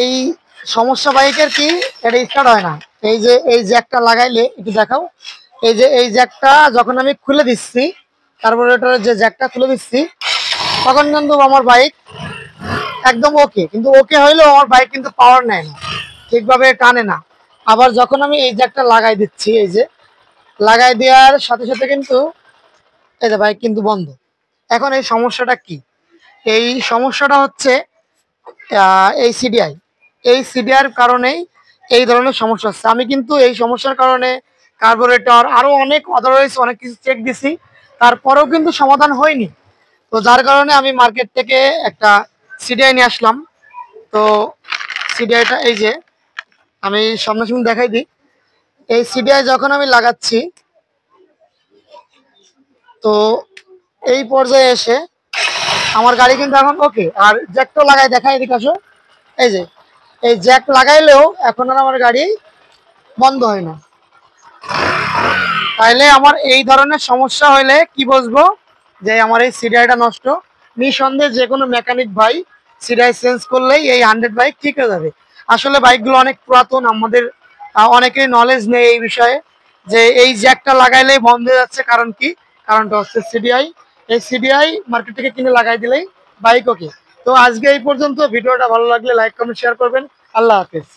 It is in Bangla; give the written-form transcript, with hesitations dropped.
এই সমস্যা বাইকের কি, এটা স্টার্ট হয় না। এই যে এই জ্যাকটা লাগাইলে একটু দেখাও, এই যে এই জ্যাকটা যখন আমি খুলে দিচ্ছি, কার্বোরেটরের যে জ্যাকটা খুলে দিচ্ছি, তখন কিন্তু আমার বাইক একদম ওকে, কিন্তু ওকে হইলেও আমার বাইক কিন্তু পাওয়ার নেয় না, ঠিকভাবে টানে না। আবার যখন আমি এই জ্যাকটা লাগাই দিচ্ছি, এই যে লাগাই দেওয়ার সাথে সাথে কিন্তু এই যে বাইক কিন্তু বন্ধ। এখন এই সমস্যাটা কি? এই সমস্যাটা হচ্ছে এই সিডিআই, এই সিডিআর কারণেই এই ধরনের সমস্যা হচ্ছে। আমি কিন্তু এই সমস্যার কারণে কার্বোরেটর আরো অনেক আদারওয়াইজ অনেক কিছু চেক দিছি, তারপরেও কিন্তু সমাধান হয়নি। তো যার কারণে আমি মার্কেট থেকে একটা সিডিআই নিয়ে আসলাম। তো সিডিআইটা এই যে আমি সামনাসামনি দেখাই দিই। এই সিডিআই যখন আমি লাগাচ্ছি, তো এই পর্যায়ে এসে আমার গাড়ি কিন্তু এখন ওকে। আর জ্যাকটাও লাগাই দেখাই, এদিকে আসো। এই যে এই জ্যাক লাগাইলেও এখন আর আমার গাড়ি বন্ধ হয় না। তাইলে আমার এই ধরনের সমস্যা হইলে কি বুঝবো যে আমার এই সিডিআইটা নষ্ট? নিঃসন্দেহে যে কোনো মেকানিক ভাই সিডিআই চেঞ্জ করলেই এই 100 বাইক ঠিক হয়ে যাবে। আসলে বাইকগুলো অনেক পুরাতন, আমাদের অনেকেই নলেজ নেই এই বিষয়ে, যে এই জ্যাকটা লাগাইলেই বন্ধ হয়ে যাচ্ছে। কারণ কি? কারণটা হচ্ছে সিডিআই। এই সিডিআই মার্কেট থেকে কিনে লাগাই দিলেই বাইক ওকে। তো আজকে এই পর্যন্ত। ভিডিওটা ভালো লাগলে লাইক কমেন্ট শেয়ার করবেন। আল্লাহ হাফেজ।